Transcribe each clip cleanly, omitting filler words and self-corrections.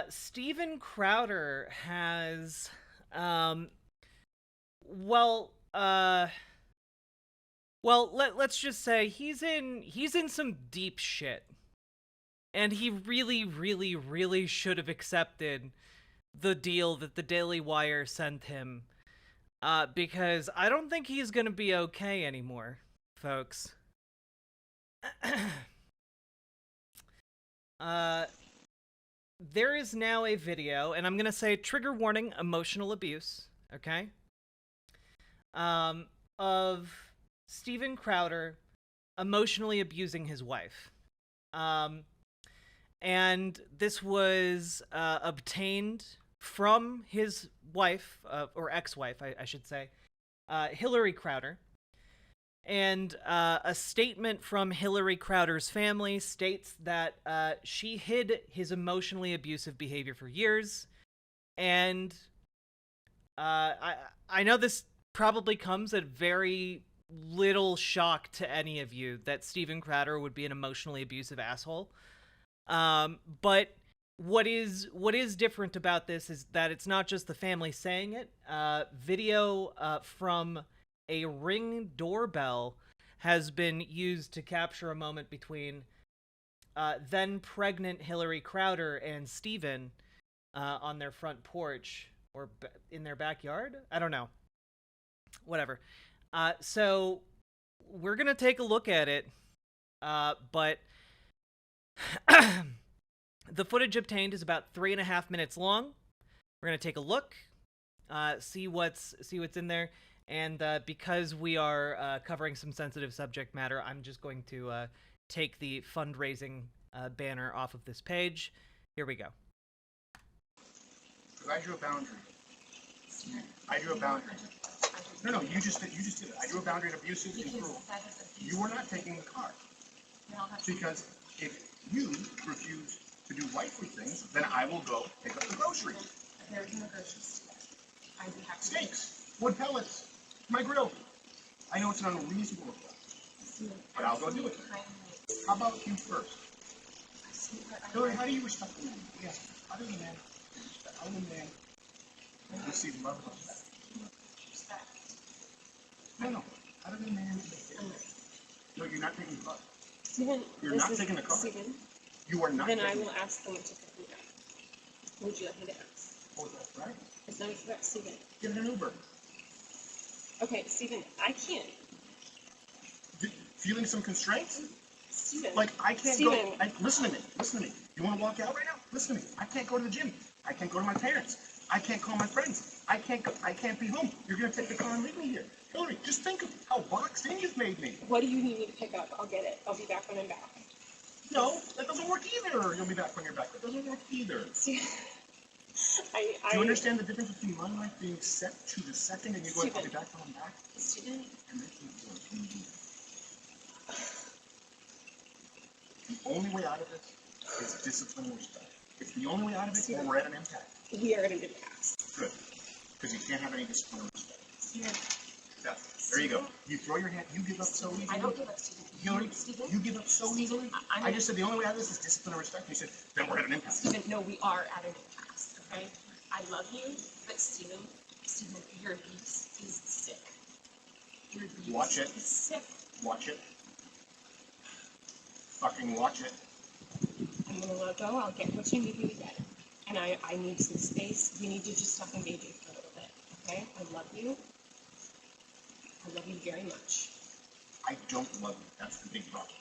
Steven Crowder has, um, well, uh, let's just say he's in some deep shit, and he really, really, really should have accepted the deal that the Daily Wire sent him, because I don't think he's gonna be okay anymore, folks. uh, there is now a video, and I'm gonna say trigger warning: emotional abuse. Okay, of Steven Crowder emotionally abusing his wife. Um, and this was obtained from his wife, or ex-wife, I should say, Hillary Crowder. And a statement from Hillary Crowder's family states that she hid his emotionally abusive behavior for years. And I know this probably comes at very little shock to any of you that Steven Crowder would be an emotionally abusive asshole. But what is different about this is that it's not just the family saying it. Video from a Ring doorbell has been used to capture a moment between then pregnant Hillary Crowder and Steven on their front porch or in their backyard. I don't know. Whatever. So we're gonna take a look at it, but the footage obtained is about 3.5 minutes long. We're gonna take a look, see what's in there, and because we are covering some sensitive subject matter, I'm just going to take the fundraising banner off of this page. Here we go. I drew a boundary. I drew a boundary. No, you just did it. I drew a boundary of abusive and cruel. You were not taking the car. Because if you refuse to do wifely things, then I will go pick up the groceries. There's no groceries. I do have steaks, wood pellets, my grill. I know it's an unreasonable request, but I'll go do it. How about you first? Hillary, how do you respect the man? Yes. How do you man? How do you man receive love like that? Respect. No. How do you man? No, you're not taking the car. Steven, You're not taking the car. Steven, you are not. then I will ask them to pick me up. Would you like me to ask? Oh, that's right. It's not about Steven. Get an Uber. Okay, Steven, I can't. Feeling some constraints? Steven. Like, I can't Steven. go. Listen to me. You want to walk out right now? Listen to me. I can't go to the gym. I can't go to my parents. I can't call my friends. I can't be home. You're going to take the car and leave me here. Hillary, just think of how boxed in you've made me. What do you need me to pick up? I'll get it. I'll be back when I'm back. No, that doesn't work either. You'll be back when you're back. That doesn't work either. Steven, Do you understand the difference between my life being set to the second and you going, I'll be back when I'm back? Steven. And that can't work. Can you do that? The only way out of this is discipline and respect. It's the only way out of it, or we're at an impact. We are at an impasse. Good. Because you can't have any discipline or respect. Steven. Yeah. There you go. You throw your hand, you give up so easily. I don't give up, Steven. Hillary, Steven? you give up so easily. I just said the only way out of this is discipline and respect. You said, then we're at an impasse. Steven, no, we are at an impasse, okay? I love you, but Steven, your abuse is sick. Your abuse Watch it. is sick. Watch it. Fucking watch it. I'm gonna let go. I'll get what you need me to get. And I need some space. We need to just stop engaging for a little bit, okay? I love you. I love you very much. I don't love you. That's the big problem.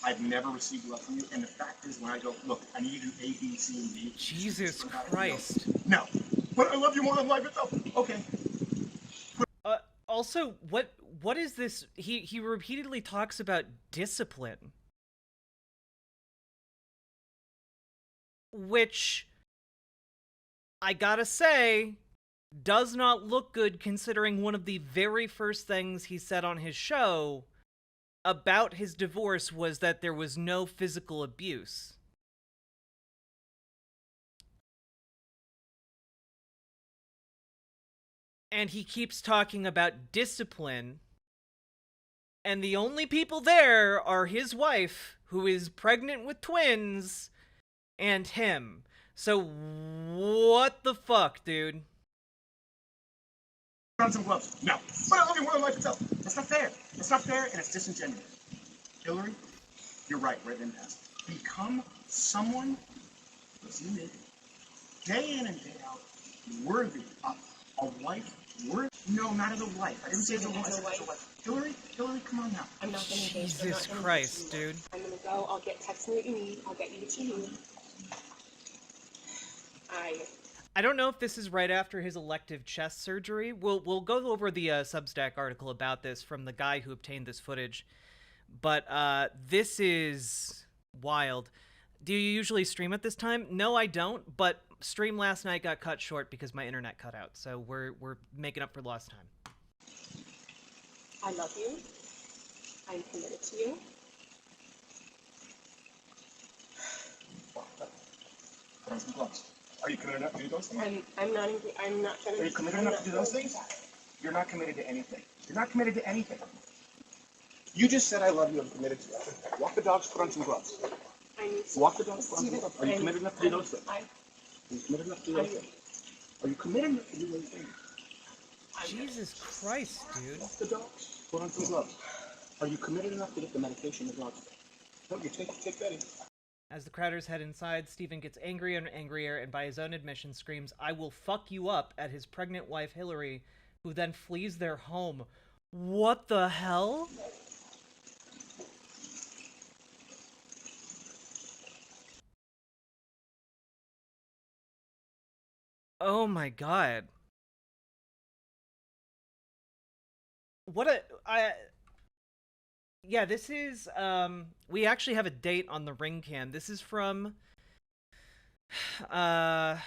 I've never received love from you, and the fact is, when I go, look, I need you to do A, B, C, and D. Jesus Christ. No, but I love you more than life itself. Okay. Also, what is this? He repeatedly talks about discipline, which I gotta say does not look good, considering one of the very first things he said on his show about his divorce was that there was no physical abuse. And he keeps talking about discipline, and the only people there are his wife, who is pregnant with twins, and him. So what the fuck, dude? Put on some gloves. No. But I love you more than life itself. That's not fair. That's not fair, and it's disingenuous. Hillary, you're right, right in past. Become someone that's unique, day in and day out, worthy of a wife. Worthy? No, not as a wife. I didn't say as a wife. As a wife. Hillary, come on now. I'm not gonna engage. Jesus Christ, dude. I'm gonna go. I'll text me what you need. I'll get you what you need. I don't know if this is right after his elective chest surgery. We'll go over the Substack article about this from the guy who obtained this footage. But this is wild. Do you usually stream at this time? No, I don't. But stream last night got cut short because my internet cut out. So we're making up for lost time. I love you. I'm committed to you. Put on some gloves. Are you committed enough to do those things? I'm not trying to. Are you committed enough to do those things? You're not committed to anything. You're not committed to anything. You just said I love you. I'm committed to you. Walk the dogs. Put on some gloves. Walk the dogs. Put on some gloves. Are you committed enough to do those things? Are you committed enough to do those things? Are you committed enough to do those things? Jesus Christ, dude. Walk the dogs. Put on some gloves. Are you committed enough to get the medication the dogs take? Don't you take Betty? As the Crowders head inside, Stephen gets angrier and angrier and by his own admission screams, "I will fuck you up," at his pregnant wife Hillary, who then flees their home. What the hell? Oh my god. Yeah, this is we actually have a date on the ring cam. This is from uh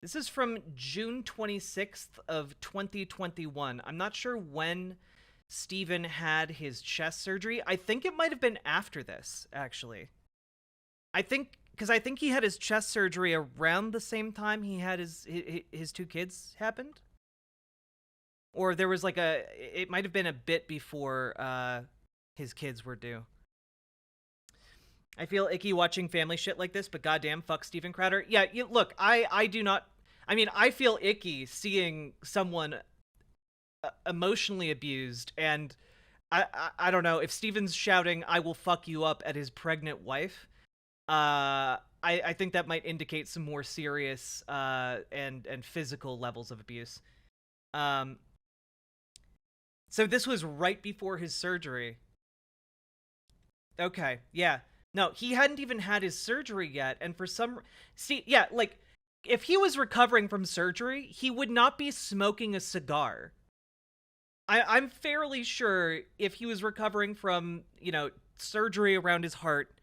this is from June 26th of 2021. I'm not sure when Steven had his chest surgery. I think it might have been after this, actually. I think he had his chest surgery around the same time he had his two kids happened. Or there was like it might have been a bit before his kids were due. I feel icky watching family shit like this, but goddamn, fuck Steven Crowder. Yeah, look, I do not. I mean, I feel icky seeing someone emotionally abused, and I don't know if Steven's shouting "I will fuck you up" at his pregnant wife. I think that might indicate some more serious and physical levels of abuse. So this was right before his surgery. Okay, yeah. No, he hadn't even had his surgery yet, and for some... See, yeah, like, if he was recovering from surgery, he would not be smoking a cigar. I'm fairly sure if he was recovering from, surgery around his heart,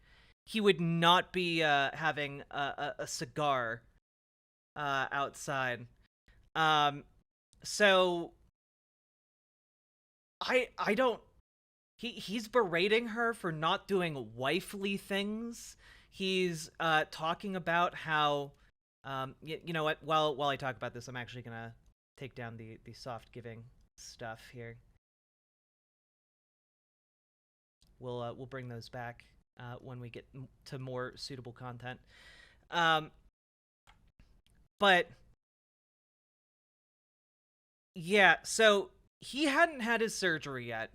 he would not be having a cigar outside. So... I don't... He's berating her for not doing wifely things. He's talking about how... you know what? While I talk about this, I'm actually going to take down the soft giving stuff here. We'll bring those back when we get to more suitable content. But... yeah, so... he hadn't had his surgery yet,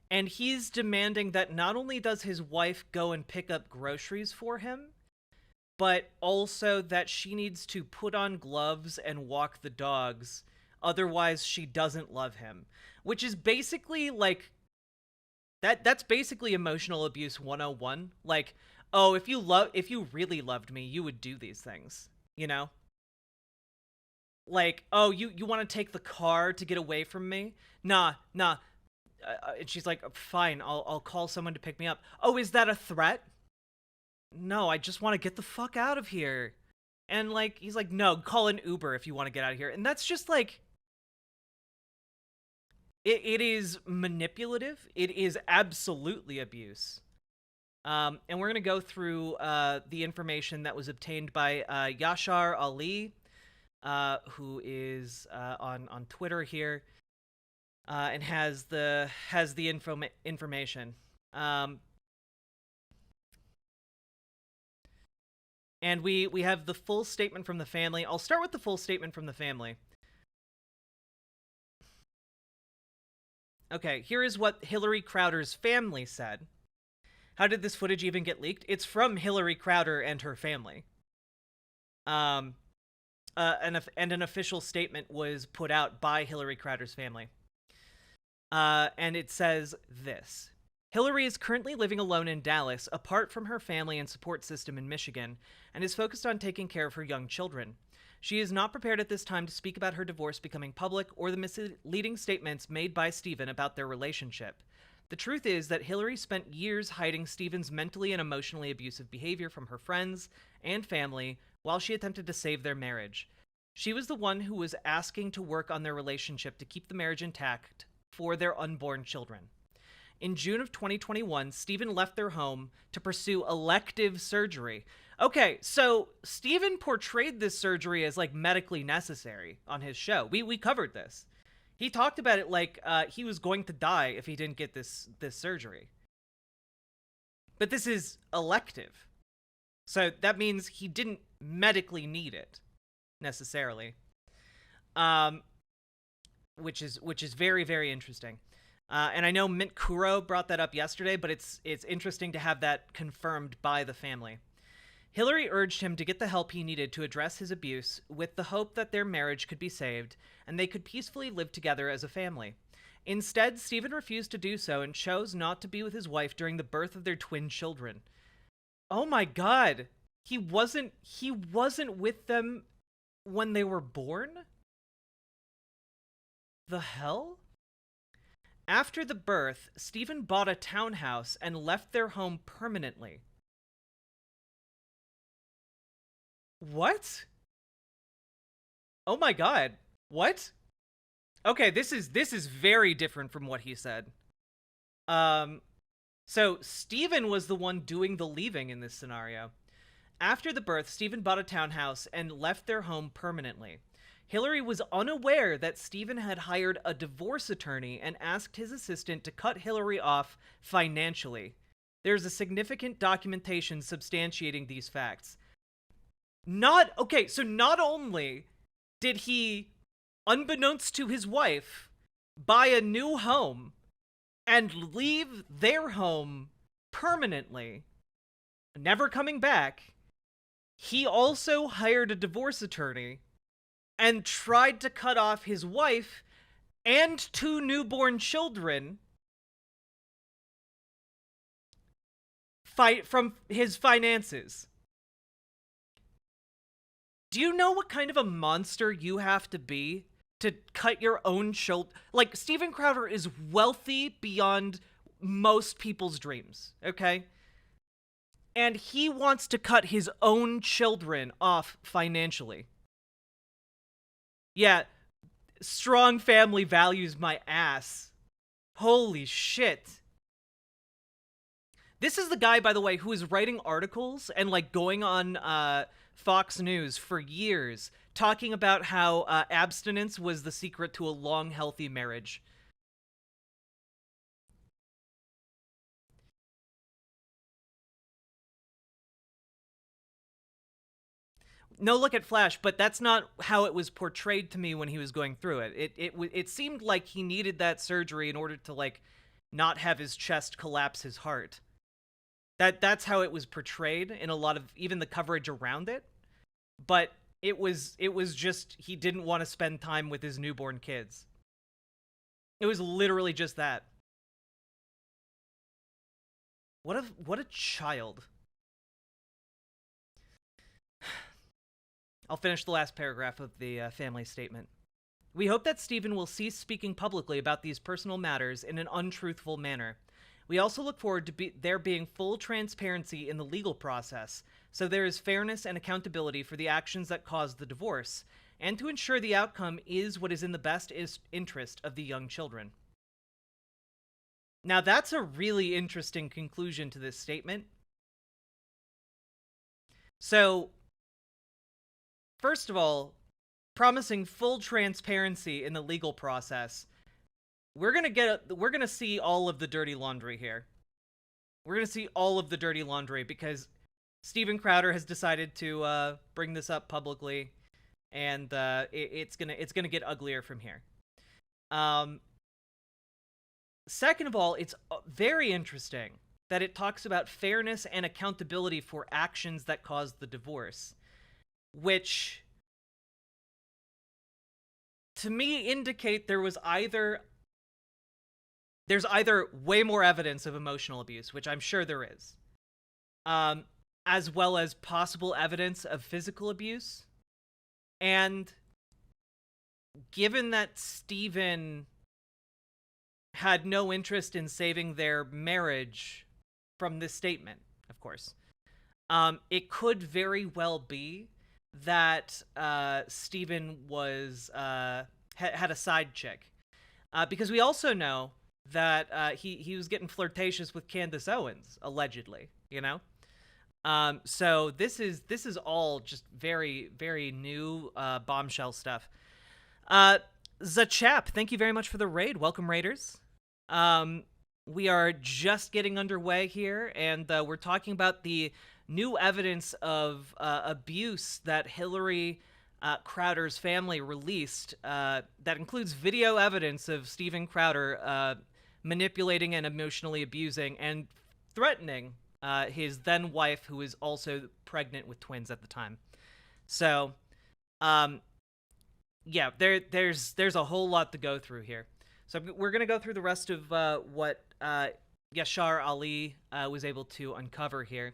and he's demanding that not only does his wife go and pick up groceries for him, but also that she needs to put on gloves and walk the dogs, otherwise she doesn't love him. Which is basically, like, that's basically emotional abuse 101. Like, oh, if you really loved me, you would do these things, you know? Like, oh, you want to take the car to get away from me? Nah. And she's like, fine, I'll call someone to pick me up. Oh, is that a threat? No, I just want to get the fuck out of here. And, like, he's like, no, call an Uber if you want to get out of here. And that's just, like... It is manipulative. It is absolutely abuse. And we're going to go through the information that was obtained by Yashar Ali, who is on Twitter here, and has the information. And we have the full statement from the family. I'll start with the full statement from the family. Okay, here is what Hillary Crowder's family said. How did this footage even get leaked? It's from Hillary Crowder and her family. And an official statement was put out by Hillary Crowder's family. And it says this. Hillary is currently living alone in Dallas, apart from her family and support system in Michigan, and is focused on taking care of her young children. She is not prepared at this time to speak about her divorce becoming public or the misleading statements made by Stephen about their relationship. The truth is that Hillary spent years hiding Stephen's mentally and emotionally abusive behavior from her friends and family while she attempted to save their marriage. She was the one who was asking to work on their relationship to keep the marriage intact for their unborn children. In June of 2021, Stephen left their home to pursue elective surgery. Okay, so Stephen portrayed this surgery as like medically necessary on his show. We covered this. He talked about it like he was going to die if he didn't get this surgery. But this is elective. So that means he didn't medically need it necessarily. Which is very, very interesting. And I know Mint Kuro brought that up yesterday, but it's interesting to have that confirmed by the family. Hillary urged him to get the help he needed to address his abuse with the hope that their marriage could be saved and they could peacefully live together as a family. Instead, Stephen refused to do so and chose not to be with his wife during the birth of their twin children. Oh my god. He wasn't with them when they were born? The hell? After the birth, Stephen bought a townhouse and left their home permanently. What? Oh my god. What? Okay, this is very different from what he said. So Stephen was the one doing the leaving in this scenario. After the birth, Stephen bought a townhouse and left their home permanently. Hillary was unaware that Stephen had hired a divorce attorney and asked his assistant to cut Hillary off financially. There's a significant documentation substantiating these facts. Not only did he, unbeknownst to his wife, buy a new home and leave their home permanently, never coming back, he also hired a divorce attorney and tried to cut off his wife and 2 newborn children from his finances. Do you know what kind of a monster you have to be to cut your own children? Like, Stephen Crowder is wealthy beyond most people's dreams, okay? And he wants to cut his own children off financially. Yeah, strong family values my ass. Holy shit. This is the guy, by the way, who is writing articles and, like, going on Fox News for years, talking about how abstinence was the secret to a long, healthy marriage. No look at Flash, but that's not how it was portrayed to me when he was going through it. It seemed like he needed that surgery in order to, like, not have his chest collapse his heart. That's how it was portrayed in a lot of even the coverage around it. But it was just he didn't want to spend time with his newborn kids. It was literally just that. What a child. I'll finish the last paragraph of the family statement. We hope that Stephen will cease speaking publicly about these personal matters in an untruthful manner. We also look forward to there being full transparency in the legal process, so there is fairness and accountability for the actions that caused the divorce, and to ensure the outcome is what is in the best interest of the young children. Now, that's a really interesting conclusion to this statement. So, first of all, promising full transparency in the legal process. We're gonna see all of the dirty laundry here. We're gonna see all of the dirty laundry because Steven Crowder has decided to bring this up publicly, and it's gonna get uglier from here. Second of all, it's very interesting that it talks about fairness and accountability for actions that caused the divorce, which to me indicate there's either way more evidence of emotional abuse, which I'm sure there is, as well as possible evidence of physical abuse. And given that Steven had no interest in saving their marriage from this statement, of course, it could very well be that Steven was had a side chick, because we also know that he was getting flirtatious with Candace Owens, allegedly. You know, so this is all just very, very new bombshell stuff. Zachap, thank you very much for the raid. Welcome, Raiders. We are just getting underway here, and we're talking about the new evidence of abuse that Hillary Crowder's family released, that includes video evidence of Steven Crowder manipulating and emotionally abusing and threatening his then wife, who was also pregnant with twins at the time. So, yeah, there's a whole lot to go through here. So we're going to go through the rest of what Yashar Ali was able to uncover here.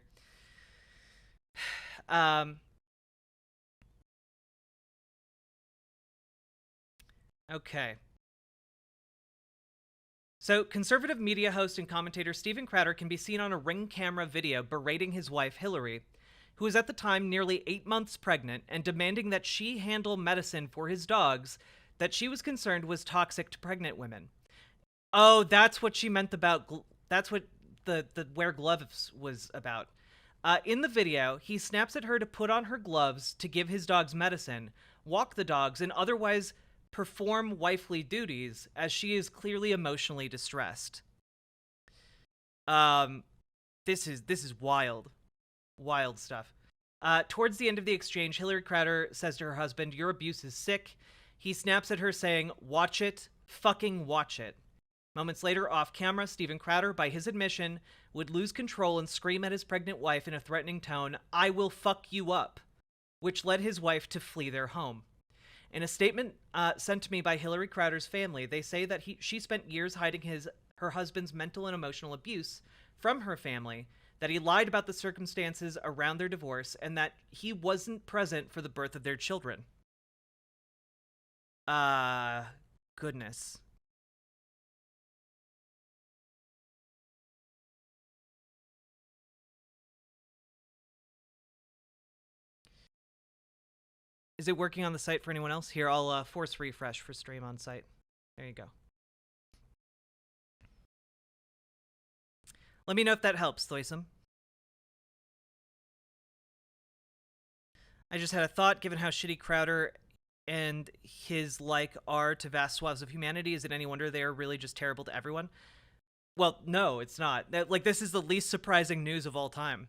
Okay. So, conservative media host and commentator Steven Crowder can be seen on a Ring camera video berating his wife, Hillary, who was at the time nearly 8 months pregnant, and demanding that she handle medicine for his dogs that she was concerned was toxic to pregnant women. Oh, that's what she meant about... that's what the wear gloves was about. In the video, he snaps at her to put on her gloves to give his dogs medicine, walk the dogs, and otherwise perform wifely duties, as she is clearly emotionally distressed. This is wild. Wild stuff. Towards the end of the exchange, Hillary Crowder says to her husband, "Your abuse is sick." He snaps at her, saying, "Watch it. Fucking watch it." Moments later, off camera, Steven Crowder, by his admission, would lose control and scream at his pregnant wife in a threatening tone, "I will fuck you up," which led his wife to flee their home. In a statement sent to me by Hillary Crowder's family, they say that she spent years hiding her husband's mental and emotional abuse from her family, that he lied about the circumstances around their divorce, and that he wasn't present for the birth of their children. Goodness. Is it working on the site for anyone else? Here, I'll force refresh for stream on site. There you go. Let me know if that helps, Thoisum. I just had a thought, given how shitty Crowder and his like are to vast swaths of humanity. Is it any wonder they are really just terrible to everyone? Well, no, it's not. Like, this is the least surprising news of all time.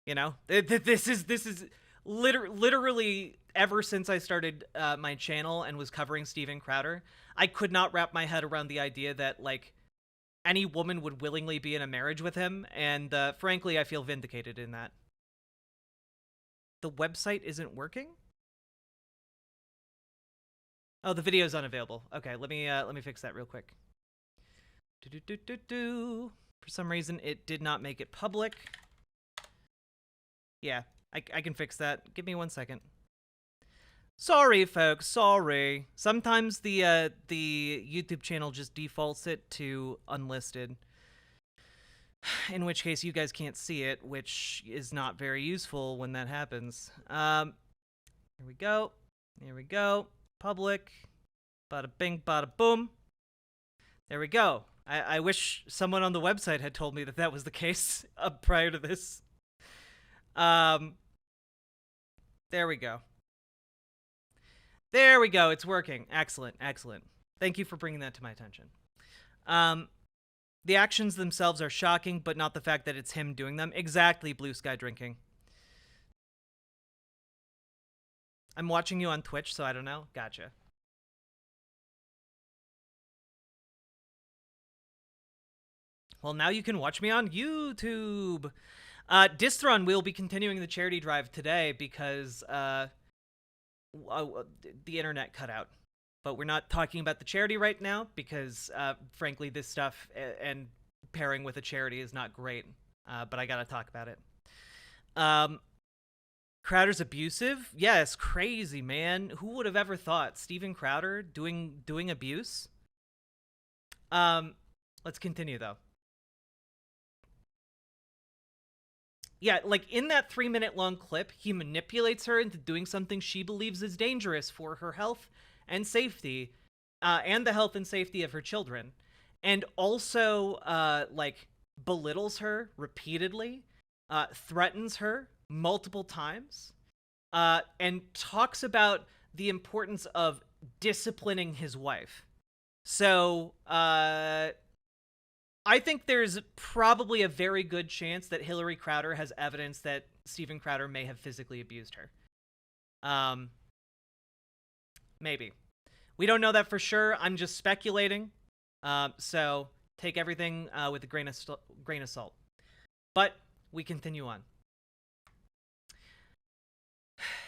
You know? This is literally, ever since I started my channel and was covering Steven Crowder, I could not wrap my head around the idea that, like, any woman would willingly be in a marriage with him, and frankly, I feel vindicated in that. The website isn't working? Oh, the video's unavailable. Okay, let me fix that real quick. For some reason, it did not make it public. Yeah, I can fix that. Give me 1 second. Sorry, folks. Sorry. Sometimes the YouTube channel just defaults it to unlisted. In which case, you guys can't see it, which is not very useful when that happens. Here we go. Here we go. Public. Bada bing, bada boom. There we go. I wish someone on the website had told me that that was the case prior to this. There we go. There we go. It's working. Excellent. Excellent. Thank you for bringing that to my attention. The actions themselves are shocking, but not the fact that it's him doing them. Exactly, Blue Sky Drinking. I'm watching you on Twitch, so I don't know. Gotcha. Well, now you can watch me on YouTube. Distron will be continuing the charity drive today because the internet cut out. But we're not talking about the charity right now because, frankly, this stuff and pairing with a charity is not great. But I gotta talk about it. Crowder's abusive? Yes, crazy, man. Who would have ever thought Steven Crowder doing abuse? Let's continue though. Yeah, like in that 3-minute long clip, he manipulates her into doing something she believes is dangerous for her health and safety, and the health and safety of her children, and also like belittles her repeatedly, threatens her multiple times, and talks about the importance of disciplining his wife. So, I think there's probably a very good chance that Hillary Crowder has evidence that Steven Crowder may have physically abused her. Maybe. We don't know that for sure. I'm just speculating. So take everything with a grain of salt. But we continue on.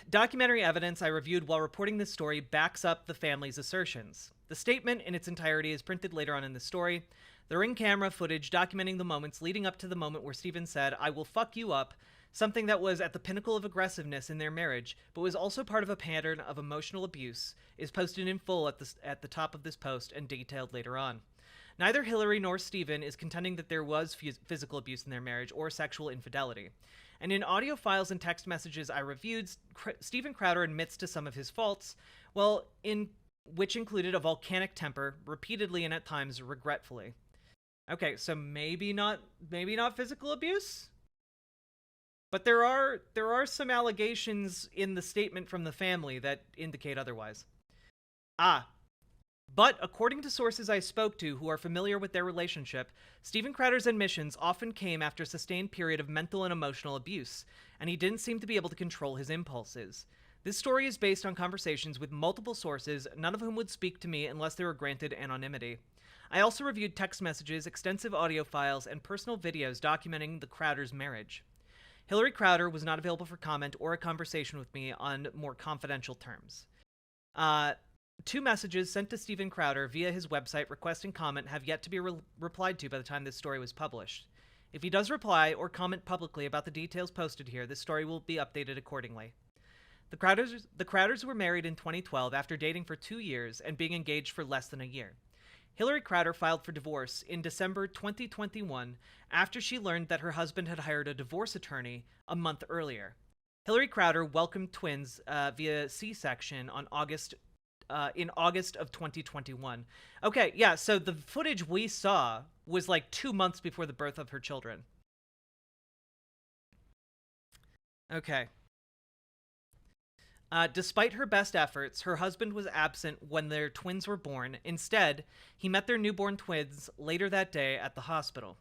Documentary evidence I reviewed while reporting this story backs up the family's assertions. The statement in its entirety is printed later on in the story. The ring camera footage documenting the moments leading up to the moment where Steven said, "I will fuck you up," something that was at the pinnacle of aggressiveness in their marriage, but was also part of a pattern of emotional abuse, is posted in full at the top of this post and detailed later on. Neither Hillary nor Steven is contending that there was physical abuse in their marriage or sexual infidelity. And in audio files and text messages I reviewed, Steven Crowder admits to some of his faults, which included a volcanic temper, repeatedly and at times regretfully. Okay, so maybe not physical abuse? But there are some allegations in the statement from the family that indicate otherwise. But according to sources I spoke to who are familiar with their relationship, Steven Crowder's admissions often came after a sustained period of mental and emotional abuse, and he didn't seem to be able to control his impulses. This story is based on conversations with multiple sources, none of whom would speak to me unless they were granted anonymity. I also reviewed text messages, extensive audio files, and personal videos documenting the Crowders' marriage. Hillary Crowder was not available for comment or a conversation with me on more confidential terms. 2 messages sent to Steven Crowder via his website requesting comment have yet to be replied to by the time this story was published. If he does reply or comment publicly about the details posted here, this story will be updated accordingly. The Crowders were married in 2012 after dating for 2 years and being engaged for less than a year. Hillary Crowder filed for divorce in December 2021 after she learned that her husband had hired a divorce attorney a month earlier. Hillary Crowder welcomed twins via C-section in August of 2021. Okay, yeah, so the footage we saw was like 2 months before the birth of her children. Okay. Despite her best efforts, her husband was absent when their twins were born. Instead, he met their newborn twins later that day at the hospital.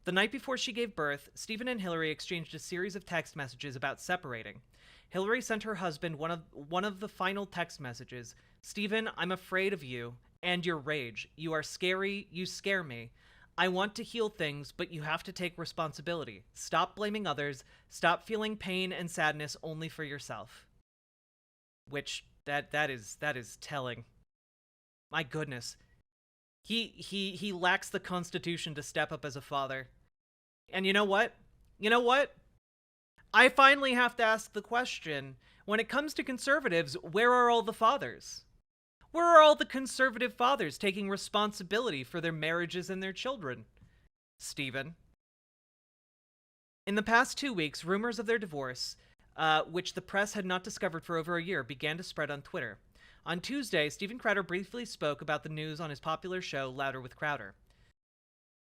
The night before she gave birth, Steven and Hillary exchanged a series of text messages about separating. Hillary sent her husband one of the final text messages. "Steven, I'm afraid of you and your rage. You are scary. You scare me. I want to heal things, but you have to take responsibility. Stop blaming others. Stop feeling pain and sadness only for yourself." Which that is telling. My goodness. He lacks the constitution to step up as a father. And you know what? I finally have to ask the question, when it comes to conservatives, where are all the fathers? Where are all the conservative fathers taking responsibility for their marriages and their children? Steven. In the past 2 weeks, rumors of their divorce, which the press had not discovered for over a year, began to spread on Twitter. On Tuesday, Steven Crowder briefly spoke about the news on his popular show, Louder with Crowder.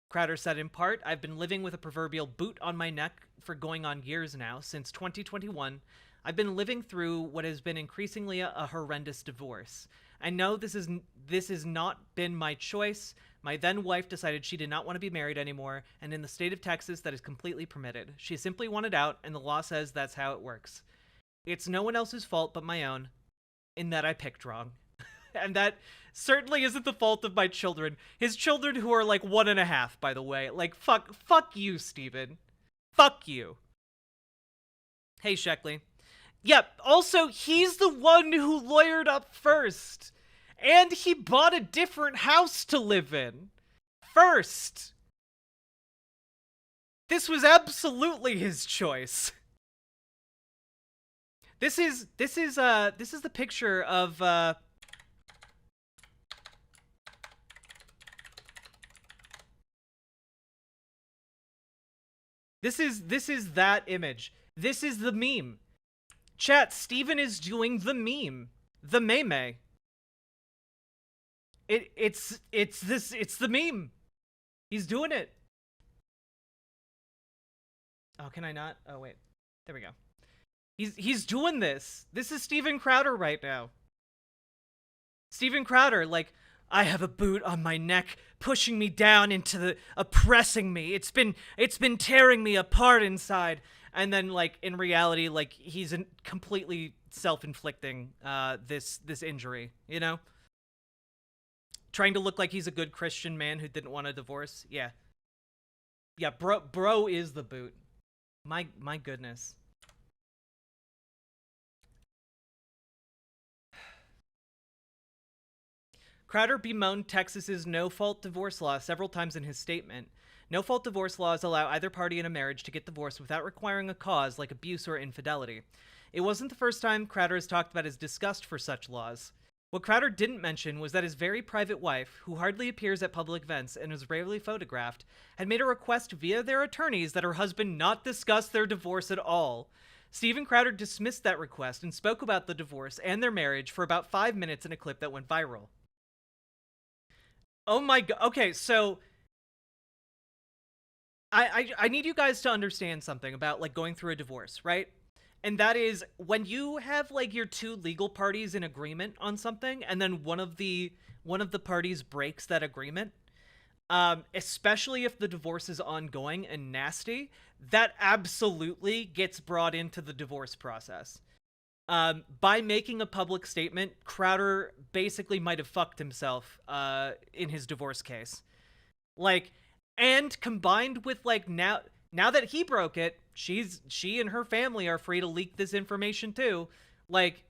Crowder said in part, "I've been living with a proverbial boot on my neck for going on years now. Since 2021, I've been living through what has been increasingly a horrendous divorce. I know this has not been my choice. My then wife decided she did not want to be married anymore, and in the state of Texas, that is completely permitted. She simply wanted out, and the law says that's how it works. It's no one else's fault but my own, in that I picked wrong. And that certainly isn't the fault of my children. His children, who are like 1.5, by the way. Like, fuck you, Steven. Fuck you. Hey, Sheckley. Yep, also, he's the one who lawyered up first. And he bought a different house to live in. First. This was absolutely his choice. This is the picture of This is that image. This is the meme. Chat, Steven is doing the meme. The meme. It's the meme. He's doing it. Oh, can I not? Oh wait. There we go. He's doing this. This is Steven Crowder right now. Steven Crowder, like, I have a boot on my neck, pushing me down into the, oppressing me. It's been tearing me apart inside. And then, like, in reality, like, he's completely self-inflicting this injury, you know? Trying to look like he's a good Christian man who didn't want a divorce. Yeah. Yeah, bro is the boot. My goodness. Crowder bemoaned Texas's no-fault divorce law several times in his statement. No-fault divorce laws allow either party in a marriage to get divorced without requiring a cause like abuse or infidelity. It wasn't the first time Crowder has talked about his disgust for such laws. What Crowder didn't mention was that his very private wife, who hardly appears at public events and is rarely photographed, had made a request via their attorneys that her husband not discuss their divorce at all. Steven Crowder dismissed that request and spoke about the divorce and their marriage for about 5 minutes in a clip that went viral. Oh my god. Okay, so I need you guys to understand something about, like, going through a divorce, right? And that is, when you have, like, your two legal parties in agreement on something, and then one of the parties breaks that agreement, especially if the divorce is ongoing and nasty, that absolutely gets brought into the divorce process. By making a public statement, Crowder basically might have fucked himself in his divorce case. Like, and combined with, like, now that he broke it, she and her family are free to leak this information too. Like,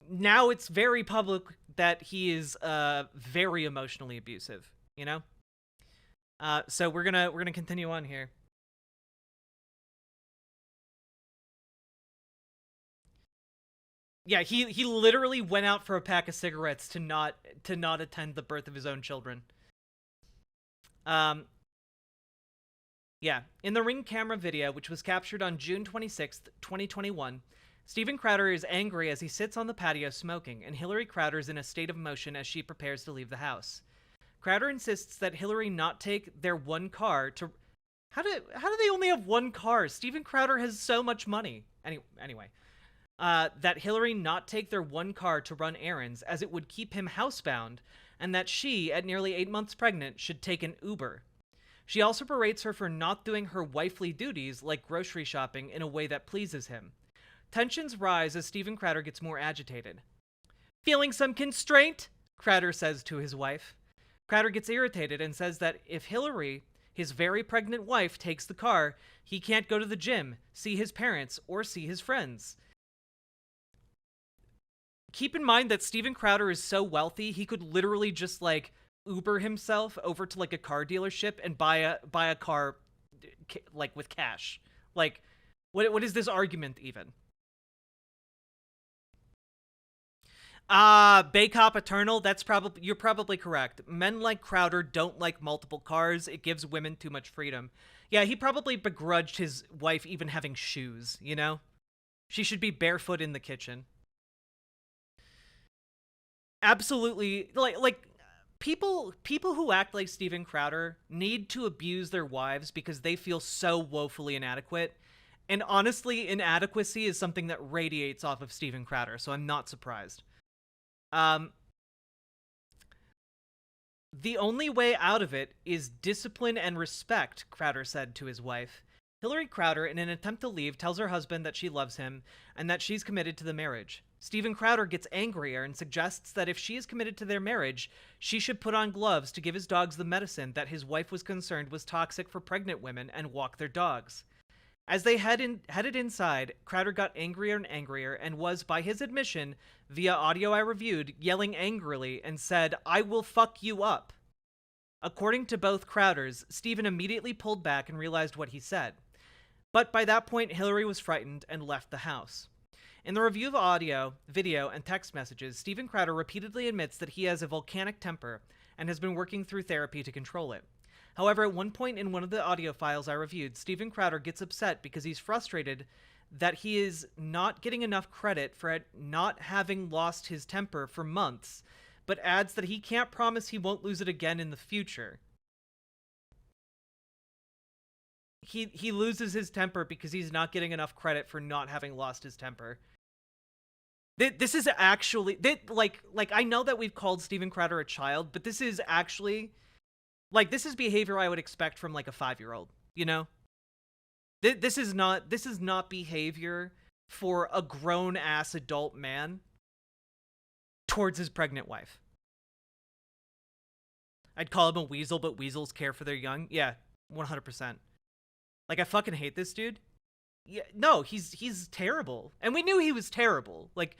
now it's very public that he is very emotionally abusive, you know? So we're gonna continue on here. Yeah, he literally went out for a pack of cigarettes to not attend the birth of his own children. Yeah, in the Ring camera video, which was captured on June 26th, 2021, Steven Crowder is angry as he sits on the patio smoking, and Hillary Crowder is in a state of emotion as she prepares to leave the house. Crowder insists that Hillary not take their one car to... How do they only have one car? Steven Crowder has so much money. Anyway. That Hillary not take their one car to run errands, as it would keep him housebound, and that she, at nearly 8 months pregnant, should take an Uber. She also berates her for not doing her wifely duties, like grocery shopping, in a way that pleases him. Tensions rise as Steven Crowder gets more agitated. Feeling some constraint? Crowder says to his wife. Crowder gets irritated and says that if Hillary, his very pregnant wife, takes the car, he can't go to the gym, see his parents, or see his friends. Keep in mind that Steven Crowder is so wealthy, he could literally just, like, Uber himself over to, like, a car dealership and buy a car, like, with cash. Like, what is this argument even? Bay Cop Eternal, you're probably correct. Men like Crowder don't like multiple cars. It gives women too much freedom. Yeah, he probably begrudged his wife even having shoes, you know? She should be barefoot in the kitchen. Absolutely, like people who act like Steven Crowder need to abuse their wives because they feel so woefully inadequate. And honestly, inadequacy is something that radiates off of Steven Crowder, so I'm not surprised. The only way out of it is discipline and respect, Crowder said to his wife. Hillary Crowder, in an attempt to leave, tells her husband that she loves him and that she's committed to the marriage. Steven Crowder gets angrier and suggests that if she is committed to their marriage, she should put on gloves to give his dogs the medicine that his wife was concerned was toxic for pregnant women and walk their dogs. As they headed inside, Crowder got angrier and angrier and was, by his admission, via audio I reviewed, yelling angrily and said, "I will fuck you up." According to both Crowders, Steven immediately pulled back and realized what he said. But by that point, Hillary was frightened and left the house. In the review of audio, video, and text messages, Steven Crowder repeatedly admits that he has a volcanic temper and has been working through therapy to control it. However, at one point in one of the audio files I reviewed, Steven Crowder gets upset because he's frustrated that he is not getting enough credit for not having lost his temper for months, but adds that he can't promise he won't lose it again in the future. He loses his temper because he's not getting enough credit for not having lost his temper. This is actually like I know that we've called Steven Crowder a child, but this is actually this is behavior I would expect from like a 5-year-old, you know? This is not behavior for a grown ass adult man towards his pregnant wife. I'd call him a weasel, but weasels care for their young. Yeah, 100%. Like, I fucking hate this dude. Yeah, no, he's terrible. And we knew he was terrible. Like,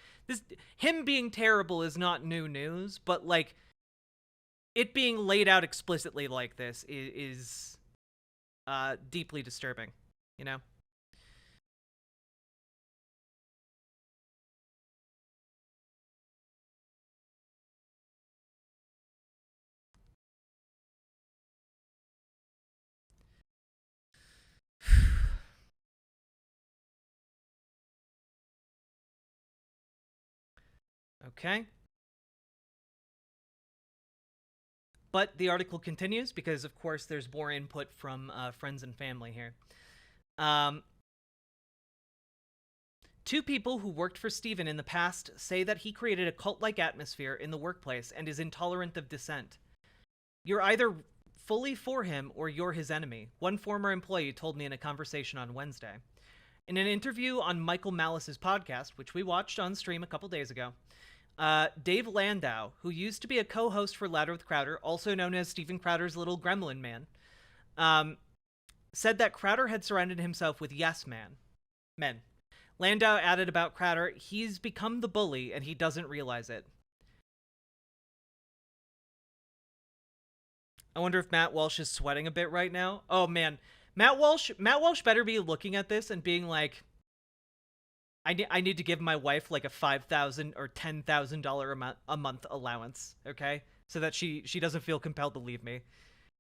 him being terrible is not new news, but like it being laid out explicitly like this is deeply disturbing, you know? Okay. But the article continues because, of course, there's more input from friends and family here. Two people who worked for Steven in the past say that he created a cult-like atmosphere in the workplace and is intolerant of dissent. You're either fully for him or you're his enemy, one former employee told me in a conversation on Wednesday. In an interview on Michael Malice's podcast, which we watched on stream a couple days ago, Dave Landau, who used to be a co-host for Louder with Crowder, also known as Steven Crowder's little gremlin man, said that Crowder had surrounded himself with men. Landau added about Crowder, he's become the bully and he doesn't realize it. I wonder if Matt Walsh is sweating a bit right now. Oh man, Matt Walsh better be looking at this and being like, I need to give my wife like a $5,000 or $10,000 a month allowance, okay, so that she doesn't feel compelled to leave me.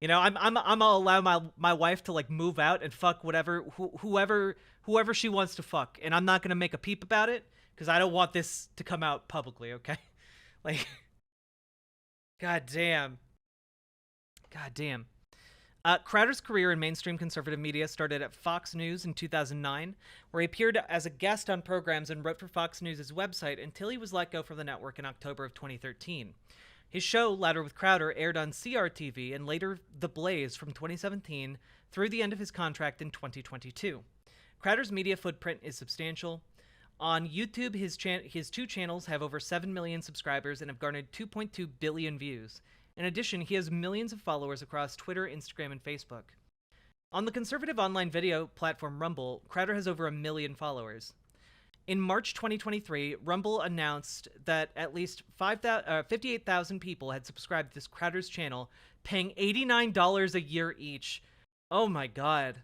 You know, I'm gonna allow my wife to like move out and fuck whoever she wants to fuck, and I'm not gonna make a peep about it because I don't want this to come out publicly, okay? Like, god damn. Crowder's career in mainstream conservative media started at Fox News in 2009, where he appeared as a guest on programs and wrote for Fox News' website until he was let go from the network in October of 2013. His show, Louder with Crowder, aired on CRTV and later The Blaze from 2017 through the end of his contract in 2022. Crowder's media footprint is substantial. On YouTube, his two channels have over 7 million subscribers and have garnered 2.2 billion views. In addition, he has millions of followers across Twitter, Instagram, and Facebook. On the conservative online video platform Rumble, Crowder has over 1 million followers. In March 2023, Rumble announced that at least 58,000 people had subscribed to Crowder's channel, paying $89 a year each. Oh my god.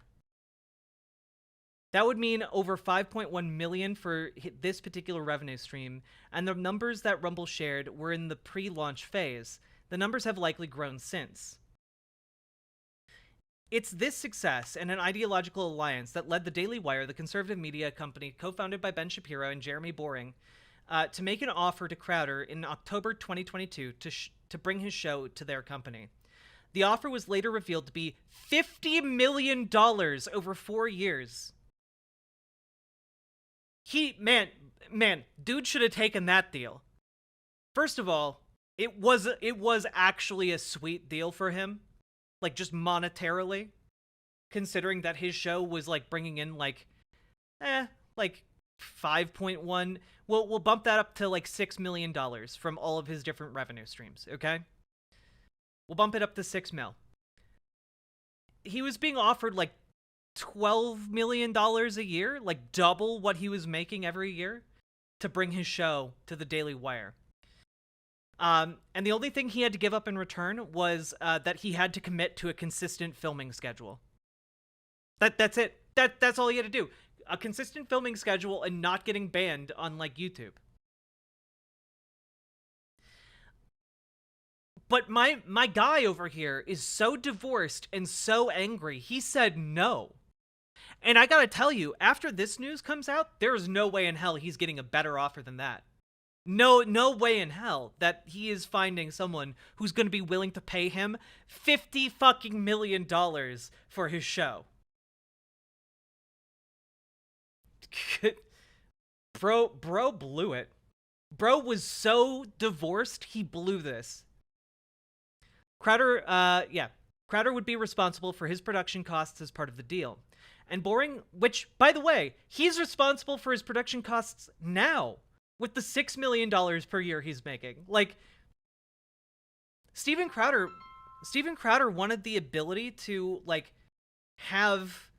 That would mean over 5.1 million for this particular revenue stream, and the numbers that Rumble shared were in the pre-launch phase. The numbers have likely grown since. It's this success and an ideological alliance that led the Daily Wire, the conservative media company co-founded by Ben Shapiro and Jeremy Boring, to make an offer to Crowder in October 2022 to bring his show to their company. The offer was later revealed to be $50 million over 4 years. Dude should have taken that deal. First of all, it was actually a sweet deal for him, like just monetarily, considering that his show was like bringing in like 5.1. We'll bump that up to like $6 million from all of his different revenue streams. Okay, we'll bump it up to 6 mil. He was being offered like $12 million a year, like double what he was making every year, to bring his show to the Daily Wire. And the only thing he had to give up in return was that he had to commit to a consistent filming schedule. That's it. That's all he had to do. A consistent filming schedule and not getting banned on like YouTube. But my guy over here is so divorced and so angry. He said no. And I gotta tell you, after this news comes out, there's no way in hell he's getting a better offer than that. No way in hell that he is finding someone who's going to be willing to pay him $50 fucking million for his show. Bro blew it. Bro was so divorced, he blew this. Crowder would be responsible for his production costs as part of the deal. And Boring, which, by the way, he's responsible for his production costs now. With the $6 million per year he's making. Like, Steven Crowder wanted the ability to, like, have,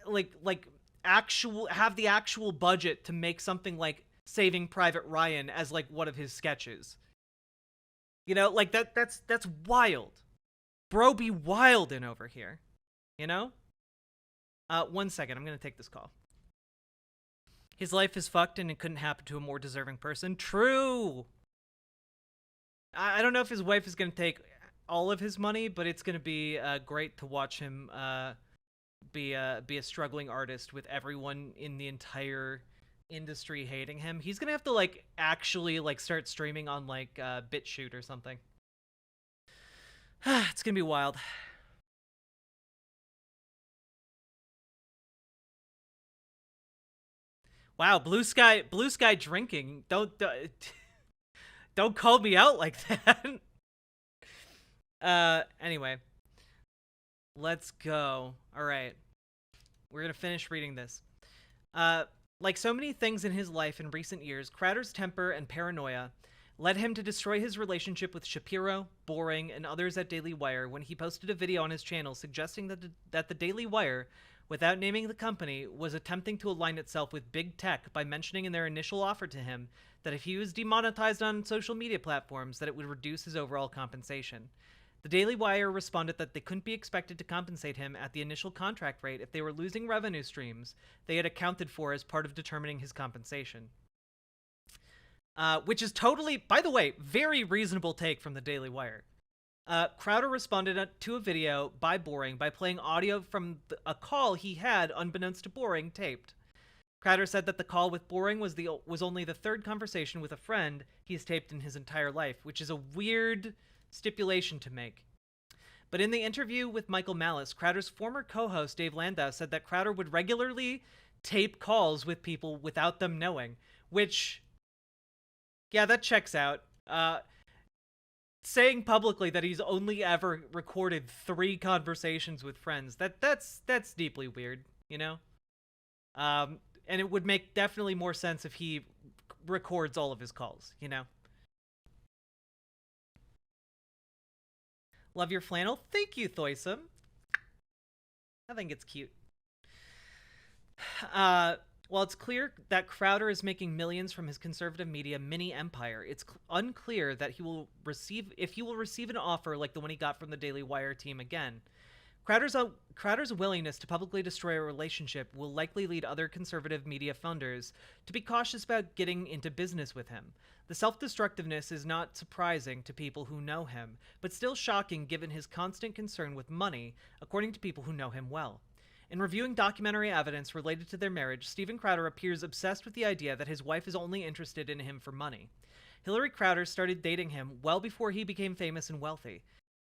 have the actual budget to make something like Saving Private Ryan as, like, one of his sketches. You know, like, that's wild. Bro be wildin' over here. You know? 1 second, I'm gonna take this call. His life is fucked and it couldn't happen to a more deserving person. True! I don't know if his wife is going to take all of his money, but it's going to be great to watch him be a struggling artist with everyone in the entire industry hating him. He's going to have to, like, actually, like, start streaming on, like, BitChute or something. It's going to be wild. Wow, blue sky drinking. Don't call me out like that. Anyway. Let's go. All right. We're going to finish reading this. Like so many things in his life in recent years, Crowder's temper and paranoia led him to destroy his relationship with Shapiro, Boring, and others at Daily Wire when he posted a video on his channel suggesting that the Daily Wire, without naming the company, was attempting to align itself with big tech by mentioning in their initial offer to him that if he was demonetized on social media platforms, that it would reduce his overall compensation. The Daily Wire responded that they couldn't be expected to compensate him at the initial contract rate if they were losing revenue streams they had accounted for as part of determining his compensation. Which is totally, by the way, very reasonable take from the Daily Wire. Crowder responded to a video by Boring by playing audio from a call he had, unbeknownst to Boring, taped. Crowder said that the call with Boring was only the third conversation with a friend he's taped in his entire life, which is a weird stipulation to make. But in the interview with Michael Malice, Crowder's former co-host Dave Landau said that Crowder would regularly tape calls with people without them knowing, which, yeah, that checks out. Saying publicly that he's only ever recorded 3 conversations with friends, that's deeply weird, you know? And it would make definitely more sense if he records all of his calls, you know? Love your flannel. Thank you, Thoysome. I think it's cute. While it's clear that Crowder is making millions from his conservative media mini empire, it's unclear that he will receive an offer like the one he got from the Daily Wire team again. Crowder's willingness to publicly destroy a relationship will likely lead other conservative media funders to be cautious about getting into business with him. The self-destructiveness is not surprising to people who know him, but still shocking given his constant concern with money, according to people who know him well. In reviewing documentary evidence related to their marriage, Steven Crowder appears obsessed with the idea that his wife is only interested in him for money. Hillary Crowder started dating him well before he became famous and wealthy.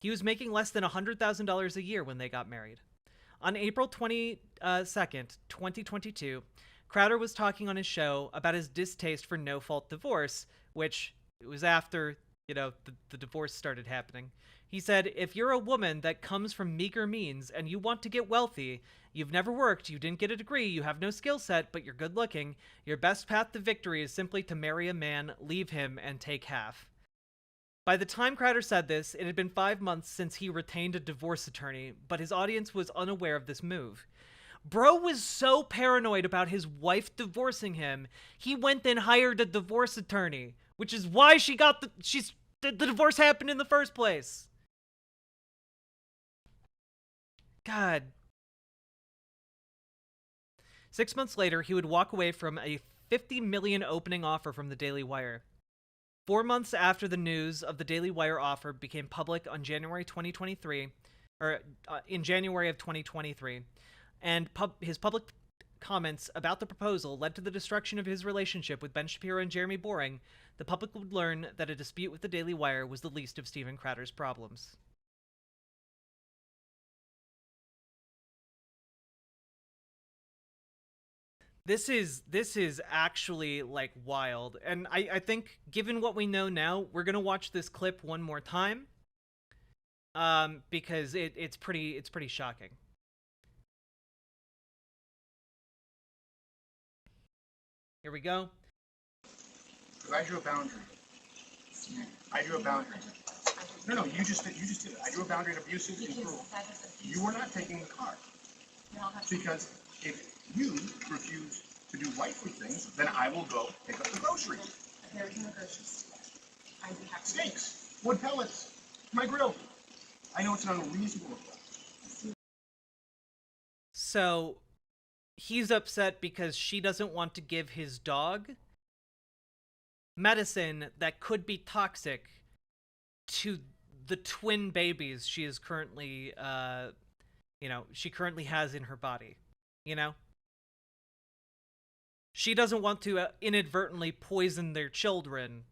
He was making less than $100,000 a year when they got married. On April 22nd, 2022, Crowder was talking on his show about his distaste for no-fault divorce, which it was after, the divorce started happening. He said, if you're a woman that comes from meager means and you want to get wealthy, you've never worked, you didn't get a degree, you have no skill set, but you're good looking, your best path to victory is simply to marry a man, leave him, and take half. By the time Crowder said this, it had been 5 months since he retained a divorce attorney, but his audience was unaware of this move. Bro was so paranoid about his wife divorcing him, he went and hired a divorce attorney, which is why the divorce happened in the first place. God. 6 months later, he would walk away from a $50 million opening offer from the Daily Wire. 4 months after the news of the Daily Wire offer became public on January 2023, in January of 2023, and his public comments about the proposal led to the destruction of his relationship with Ben Shapiro and Jeremy Boring, the public would learn that a dispute with the Daily Wire was the least of Steven Crowder's problems. This is actually like wild, and I think given what we know now, we're gonna watch this clip one more time, because it's pretty shocking. Here we go. Because I drew a boundary. I drew a boundary. No, you just did it. I drew a boundary of abusive and cruel. You were not taking the car. Because if you refuse to do wifely things, then I will go pick up the groceries. There's no groceries today. I'd be happy. Steaks, wood pellets, my grill. I know it's an unreasonable request. So he's upset because she doesn't want to give his dog medicine that could be toxic to the twin babies she is currently, she currently has in her body, She doesn't want to inadvertently poison their children,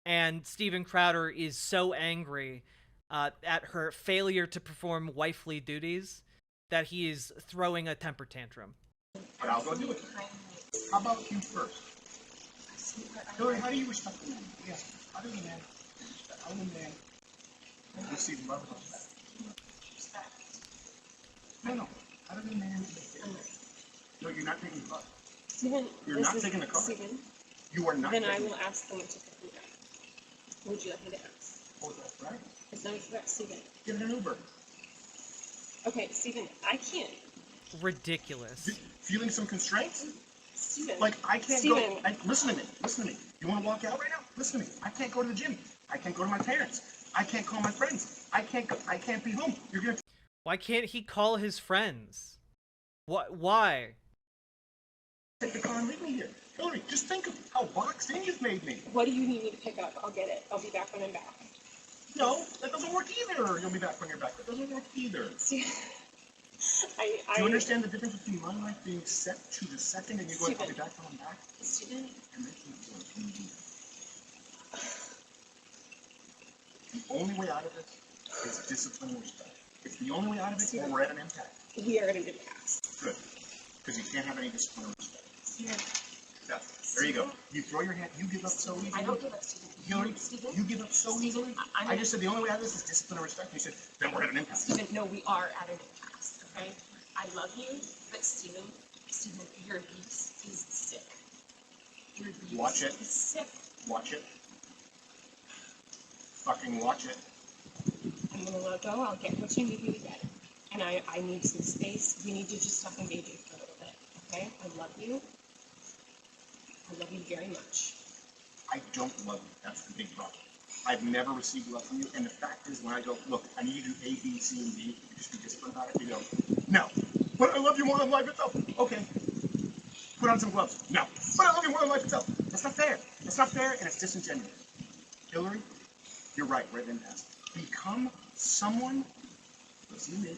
and Steven Crowder is so angry at her failure to perform wifely duties that he is throwing a temper tantrum. But I'll go do it. How about you first? Hillary, how do you respect the man? Yes. How do the man respect? How do the man receive love and respect? No. How do the man respect? No, you're not taking the car. Steven, You're not taking the car. Steven, You are not. then I will ask them to pick me up. Would you like me to ask? Oh, that's right. It's not that, Steven. Get an Uber. Okay, Steven, I can't. Ridiculous. Feeling some constraints? Steven. Like, I can't Steven. go. Listen to me. You want to walk out right now? Listen to me. I can't go to the gym. I can't go to my parents. I can't call my friends. I can't be home. You're going to Why can't he call his friends? Why? take the car and leave me here. Hillary, just think of how boxed in you've made me. What do you need me to pick up? I'll get it. I'll be back when I'm back. No, that doesn't work either. You'll be back when you're back. That doesn't work either. See, Do you understand the difference between my life being set to the second and you going, I'll be back when I'm back? Steven, You're making it work. You do that. The only way out of this is discipline and respect. It's the only way out of it, or we're at an impasse. we are at an impasse. Good. Because you can't have any discipline or respect. Steven, There you go. You throw your hand, you give up so easily. I don't give up, Steven. Hillary, Steven, you give up so easily. I just said the only way out of this is discipline and respect. You said, then we're at an impasse. Steven, no, we are at an impasse, okay? I love you, but Steven, your abuse is sick. Your abuse Watch it. is sick. Watch it. Fucking watch it. I'm gonna let go. I'll get what you need me to get. And I need some space. We need to just stop engaging for a little bit, okay? I love you. I love you very much. I don't love you. That's the big problem. I've never received love from you, and the fact is, when I go, look, I need you to do A, B, C, and D, you just be disciplined about it, you go, no. But I love you more than life itself. Okay. Put on some gloves. No. But I love you more than life itself. That's not fair. That's not fair, and it's disingenuous. Hillary, you're right. We're at an impasse. Become someone, listen to me,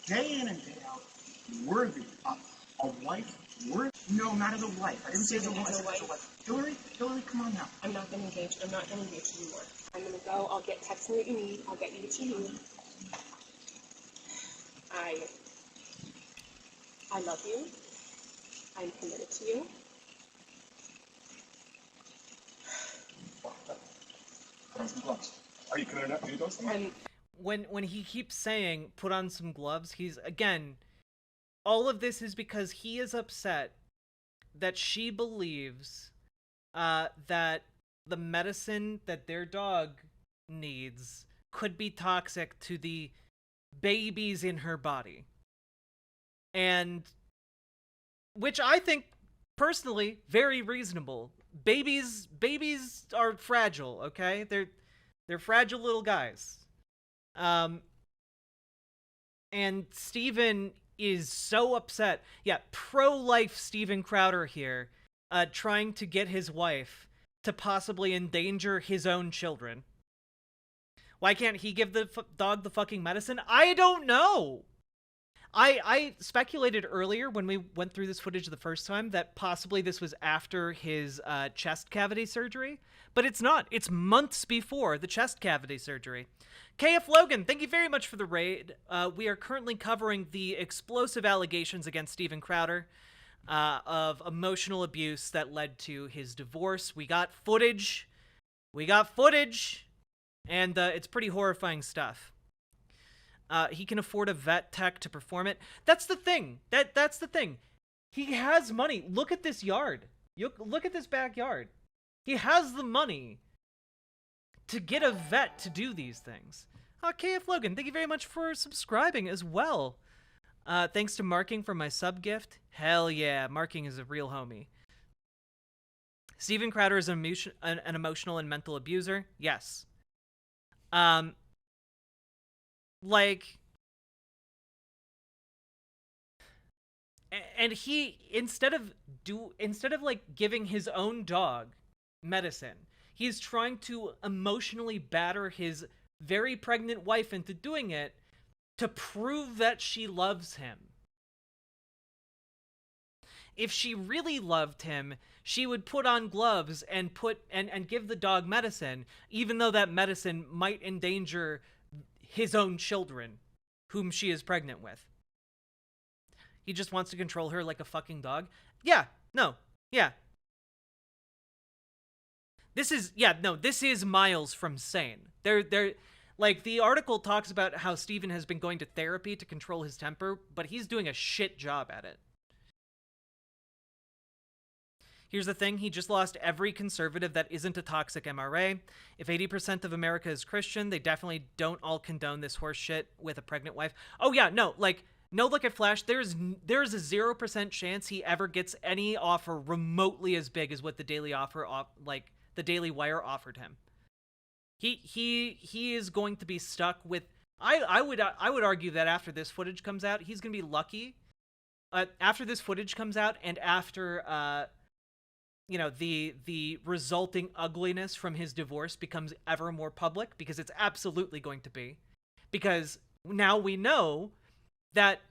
day in and day out, worthy of a wife. No, not as a wife. I didn't say as a wife. As a wife. Hillary, come on now. I'm not gonna engage. I'm not gonna engage anymore. I'm gonna go. I'll text me what you need. I'll get you what you need. I love you. I'm committed to you. Put on some gloves. Are you gonna do those things? And When he keeps saying put on some gloves, he's again, all of this is because he is upset that she believes that the medicine that their dog needs could be toxic to the babies in her body. And which I think personally very reasonable. Babies are fragile, okay? They're fragile little guys. And Steven is so upset. Yeah, pro-life Steven Crowder here, trying to get his wife to possibly endanger his own children. Why can't he give the dog the fucking medicine? I don't know. I speculated earlier when we went through this footage the first time that possibly this was after his chest cavity surgery, but it's not. It's months before the chest cavity surgery. KF Logan, thank you very much for the raid. We are currently covering the explosive allegations against Steven Crowder of emotional abuse that led to his divorce. We got footage. And it's pretty horrifying stuff. He can afford a vet tech to perform it. That's the thing. That's the thing. He has money. Look at this yard. Look at this backyard. He has the money to get a vet to do these things. KF Logan, thank you very much for subscribing as well. Thanks to Marking for my sub gift. Hell yeah, Marking is a real homie. Steven Crowder is an emotional and mental abuser. Yes. Like, and he instead of like giving his own dog medicine, he's trying to emotionally batter his very pregnant wife into doing it to prove that she loves him. If she really loved him, she would put on gloves and give the dog medicine, even though that medicine might endanger his own children, whom she is pregnant with. He just wants to control her like a fucking dog. Yeah, no, yeah. This is miles from sane. They're like, the article talks about how Steven has been going to therapy to control his temper, but he's doing a shit job at it. Here's the thing, he just lost every conservative that isn't a toxic MRA. If 80% of America is Christian, they definitely don't all condone this horse shit with a pregnant wife. Oh yeah, no, like, no look at Flash, there's a 0% chance he ever gets any offer remotely as big as what the Daily the Daily Wire offered him. He is going to be stuck with, I would argue that after this footage comes out, he's going to be lucky. After this footage comes out and after the resulting ugliness from his divorce becomes ever more public, because it's absolutely going to be. Because now we know that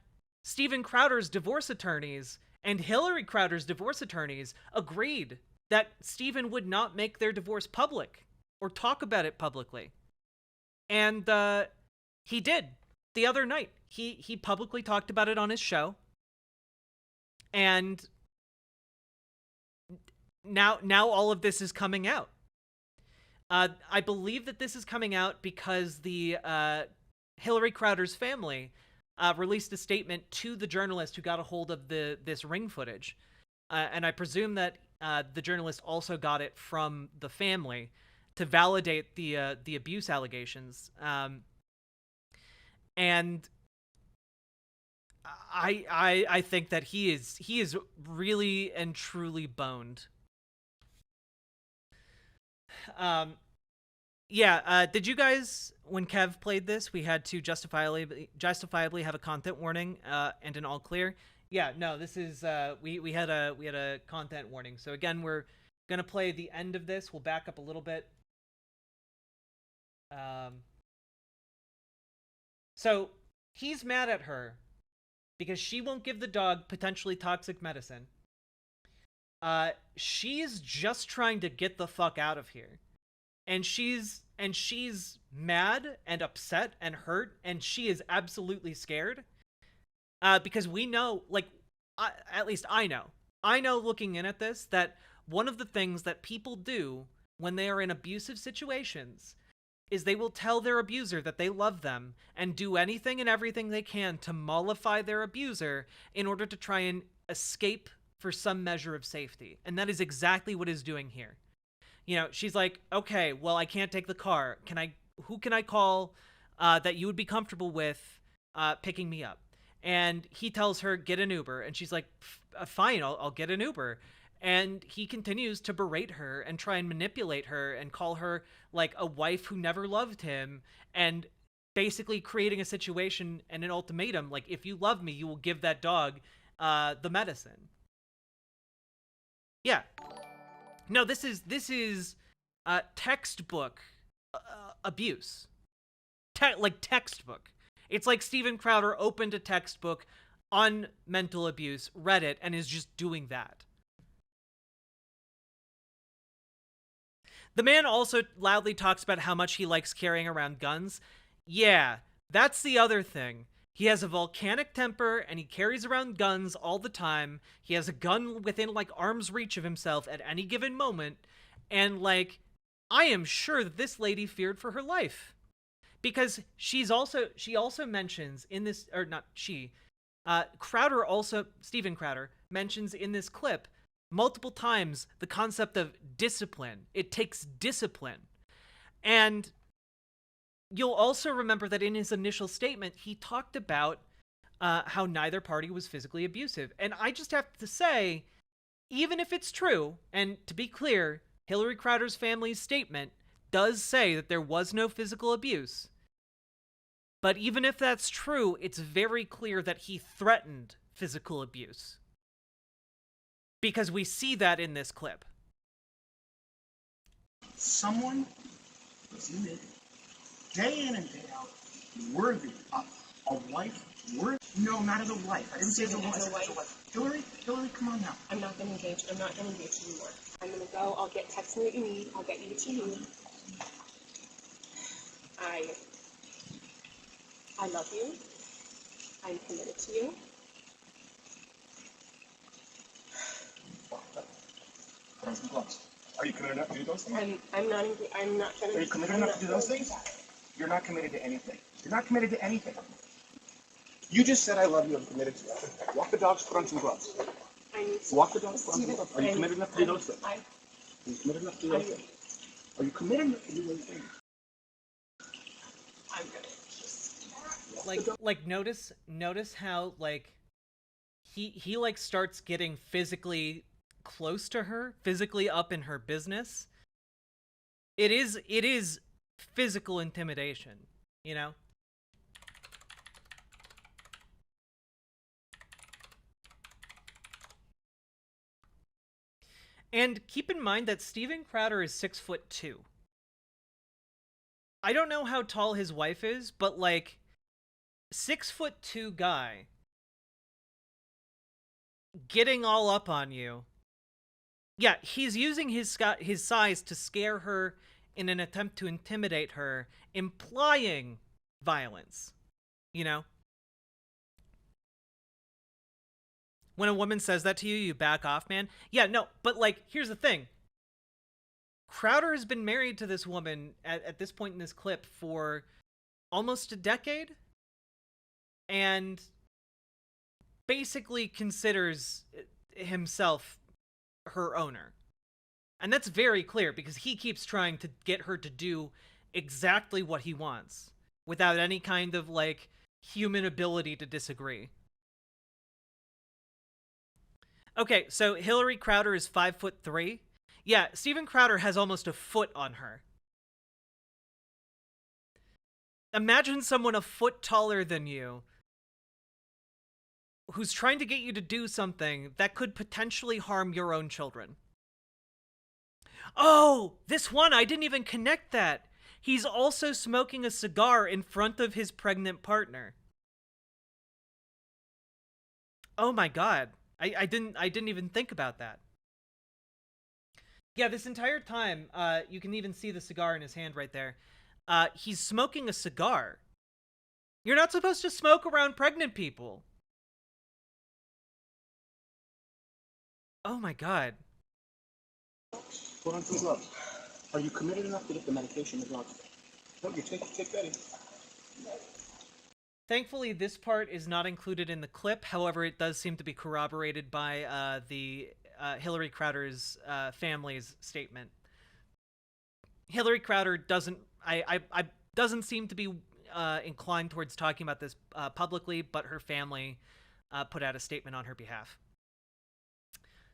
Steven Crowder's divorce attorneys and Hillary Crowder's divorce attorneys agreed that Steven would not make their divorce public or talk about it publicly. And he did the other night. He publicly talked about it on his show. And now all of this is coming out. I believe that this is coming out because the Hillary Crowder's family released a statement to the journalist who got a hold of this ring footage, and I presume that the journalist also got it from the family to validate the abuse allegations. And I think that he is really and truly boned. Did you guys, when Kev played this, we had to justifiably have a content warning and an all clear? Yeah, no, this is we had a content warning. So again, we're gonna play the end of this. We'll back up a little bit. So he's mad at her because she won't give the dog potentially toxic medicine. She's just trying to get the fuck out of here. And she's mad and upset and hurt, and she is absolutely scared. Because we know, like, at least I know looking in at this, that one of the things that people do when they are in abusive situations is they will tell their abuser that they love them and do anything and everything they can to mollify their abuser in order to try and escape for some measure of safety. And that is exactly what is doing here. You know, she's like, okay, well, I can't take the car. Who can I call that you would be comfortable with picking me up? And he tells her, get an Uber. And she's like, fine, I'll get an Uber. And he continues to berate her and try and manipulate her and call her like a wife who never loved him, and basically creating a situation and an ultimatum like, if you love me, you will give that dog the medicine. Yeah. No, this is textbook abuse. Like textbook. It's like Steven Crowder opened a textbook on mental abuse, read it, and is just doing that. The man also loudly talks about how much he likes carrying around guns. Yeah, that's the other thing. He has a volcanic temper, and he carries around guns all the time. He has a gun within, like, arm's reach of himself at any given moment. And, like, I am sure that this lady feared for her life. Because she also mentions in this, or not she, Steven Crowder mentions in this clip multiple times the concept of discipline. It takes discipline. And you'll also remember that in his initial statement, he talked about how neither party was physically abusive. And I just have to say, even if it's true, and to be clear, Hillary Crowder's family's statement does say that there was no physical abuse. But even if that's true, it's very clear that he threatened physical abuse. Because we see that in this clip. Someone was in it, day in and day out, worthy of a wife. No, not as a wife. I didn't say as a wife. Hillary, come on now. I'm not going to engage. I'm not going to engage anymore. I'm going to go. I'll text me what you need. I'll get you what you need. I love you. I'm committed to you. Put on some gloves. Are you committed enough to do those things? I'm not going to. Are you committed enough to do those things? You're not committed to anything. You're not committed to anything. You just said I love you. I'm committed to you. Walk the dogs. Put on some gloves. Walk the dogs. Put on some gloves. Are you committed enough to do those things? Are you committed enough to do those things? Are you committed enough to do those things? I'm good. Like notice how like he like starts getting physically close to her, physically up in her business. It is physical intimidation, you know? And keep in mind that Steven Crowder is 6'2". I don't know how tall his wife is, but like 6'2" guy getting all up on you. Yeah, he's using his size to scare her in an attempt to intimidate her, implying violence. You know? When a woman says that to you, you back off, man. Yeah, no, but like, here's the thing. Crowder has been married to this woman at this point in this clip for almost a decade, and basically considers himself her owner. And that's very clear because he keeps trying to get her to do exactly what he wants without any kind of like human ability to disagree. Okay, so Hillary Crowder is 5'3". Yeah, Steven Crowder has almost a foot on her. Imagine someone a foot taller than you who's trying to get you to do something that could potentially harm your own children. Oh, this one, I didn't even connect that. He's also smoking a cigar in front of his pregnant partner. Oh my god. I didn't even think about that. Yeah, this entire time, you can even see the cigar in his hand right there. He's smoking a cigar. You're not supposed to smoke around pregnant people. Oh my god. Put on some gloves. Are you committed enough to get the medication the dogs take? No, you take Betty. Thankfully, this part is not included in the clip. However, it does seem to be corroborated by the Hillary Crowder's family's statement. Hillary Crowder doesn't seem to be inclined towards talking about this publicly, but her family put out a statement on her behalf.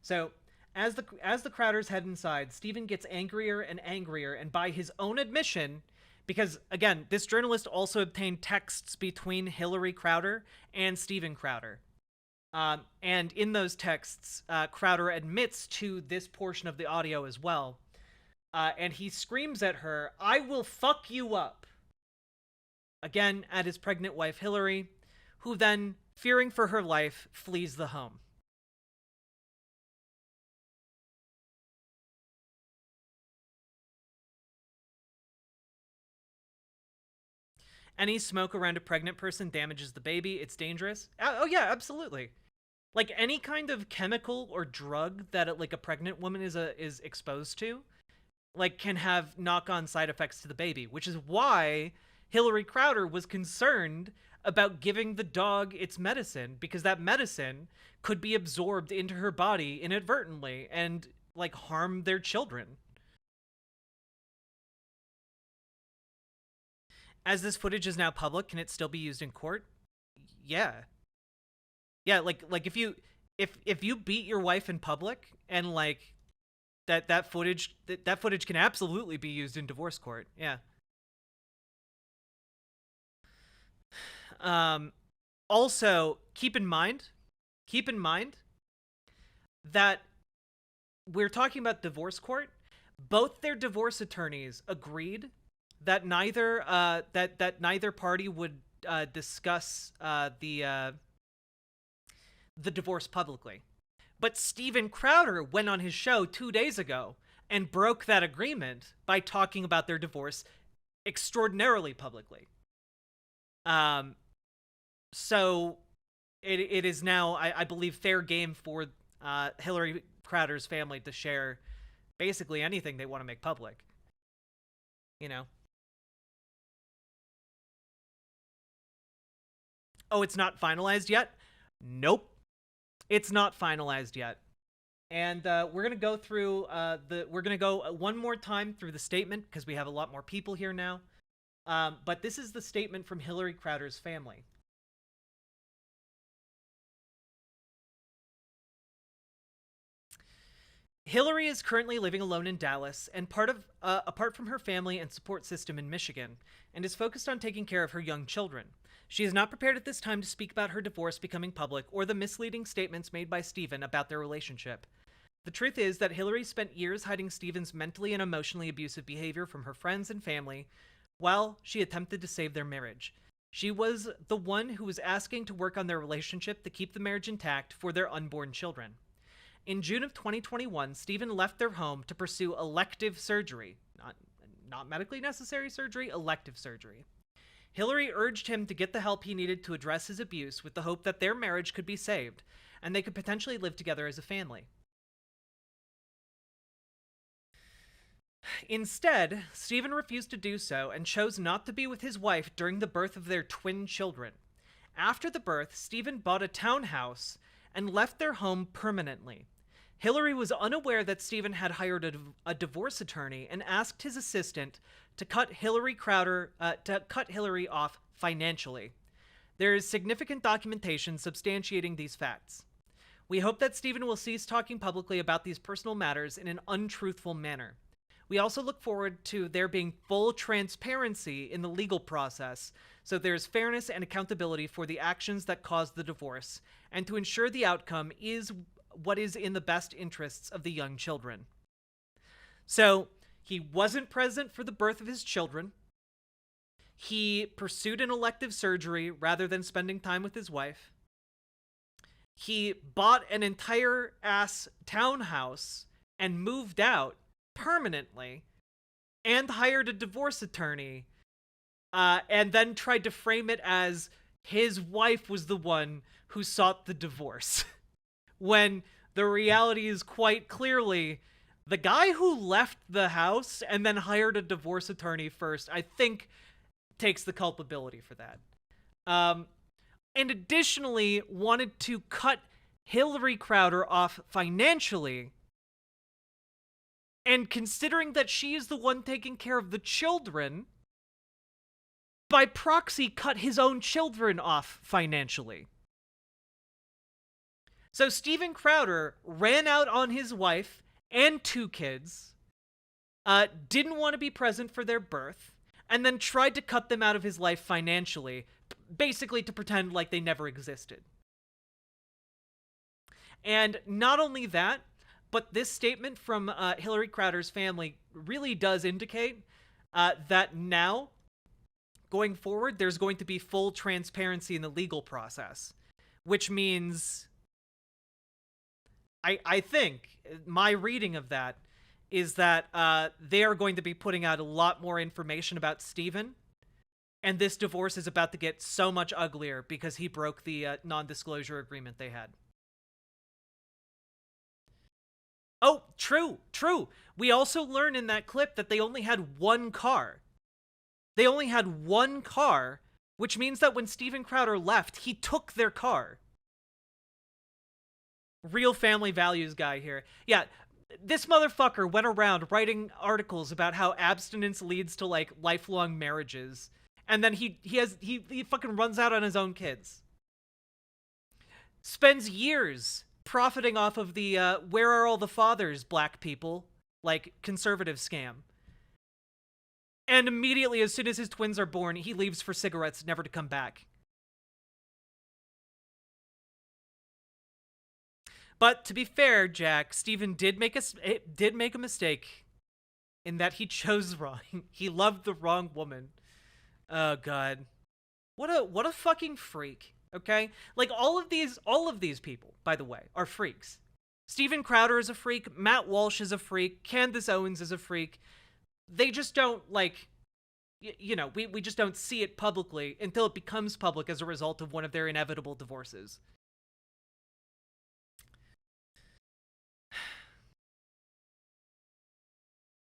So, as the Crowders head inside, Stephen gets angrier and angrier, and by his own admission, because again, this journalist also obtained texts between Hillary Crowder and Stephen Crowder. And in those texts, Crowder admits to this portion of the audio as well. And he screams at her, "I will fuck you up." Again, at his pregnant wife, Hillary, who then, fearing for her life, flees the home. Any smoke around a pregnant person damages the baby. It's dangerous. Oh yeah, absolutely. Like any kind of chemical or drug that like a pregnant woman is exposed to, like can have knock-on side effects to the baby, which is why Hillary Crowder was concerned about giving the dog its medicine, because that medicine could be absorbed into her body inadvertently and like harm their children. As this footage is now public, can it still be used in court? Yeah. Yeah, like if you beat your wife in public and like that footage can absolutely be used in divorce court. Yeah. Also keep in mind that we're talking about divorce court. Both their divorce attorneys agreed that neither party would discuss the divorce publicly. But Stephen Crowder went on his show 2 days ago and broke that agreement by talking about their divorce extraordinarily publicly. So it is now, I believe, fair game for Hillary Crowder's family to share basically anything they want to make public. You know? Oh, it's not finalized yet? Nope. It's not finalized yet. And we're gonna go through we're gonna go one more time through the statement because we have a lot more people here now. But this is the statement from Hillary Crowder's family. Hillary is currently living alone in Dallas and apart from her family and support system in Michigan, and is focused on taking care of her young children. She is not prepared at this time to speak about her divorce becoming public or the misleading statements made by Stephen about their relationship. The truth is that Hillary spent years hiding Stephen's mentally and emotionally abusive behavior from her friends and family while she attempted to save their marriage. She was the one who was asking to work on their relationship to keep the marriage intact for their unborn children. In June of 2021, Stephen left their home to pursue elective surgery. Not medically necessary surgery, elective surgery. Hillary urged him to get the help he needed to address his abuse with the hope that their marriage could be saved, and they could potentially live together as a family. Instead, Stephen refused to do so and chose not to be with his wife during the birth of their twin children. After the birth, Stephen bought a townhouse and left their home permanently. Hillary was unaware that Stephen had hired a divorce attorney and asked his assistant to cut Hillary off financially. There is significant documentation substantiating these facts. We hope that Stephen will cease talking publicly about these personal matters in an untruthful manner. We also look forward to there being full transparency in the legal process, so there's fairness and accountability for the actions that caused the divorce, and to ensure the outcome is what is in the best interests of the young children. So, he wasn't present for the birth of his children. He pursued an elective surgery rather than spending time with his wife. He bought an entire ass townhouse and moved out permanently and hired a divorce attorney and then tried to frame it as his wife was the one who sought the divorce when the reality is quite clearly The guy who left the house and then hired a divorce attorney first, I think, takes the culpability for that. Um, and additionally wanted to cut Hillary Crowder off financially. And considering that she is the one taking care of the children, by proxy cut his own children off financially. So Steven Crowder ran out on his wife and 2 kids, didn't want to be present for their birth, and then tried to cut them out of his life financially, basically to pretend like they never existed. And not only that, but this statement from Hillary Crowder's family really does indicate that now, going forward, there's going to be full transparency in the legal process, which means I think my reading of that is that they are going to be putting out a lot more information about Steven, and this divorce is about to get so much uglier because he broke the non-disclosure agreement they had. Oh, true. We also learn in that clip that they only had 1 car. They only had 1 car, which means that when Steven Crowder left, he took their car. Real family values guy here. Yeah, this motherfucker went around writing articles about how abstinence leads to, like, lifelong marriages. And then he fucking runs out on his own kids. Spends years profiting off of the where are all the fathers, black people, like, conservative scam. And immediately, as soon as his twins are born, he leaves for cigarettes, never to come back. But to be fair, Jack, Steven did make a mistake in that he chose wrong. He loved the wrong woman. Oh god. What a fucking freak. Okay? Like, all of these people, by the way, are freaks. Steven Crowder is a freak, Matt Walsh is a freak, Candace Owens is a freak. They just don't, like, you know, we just don't see it publicly until it becomes public as a result of one of their inevitable divorces.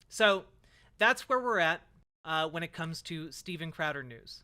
So, that's where we're at when it comes to Steven Crowder news.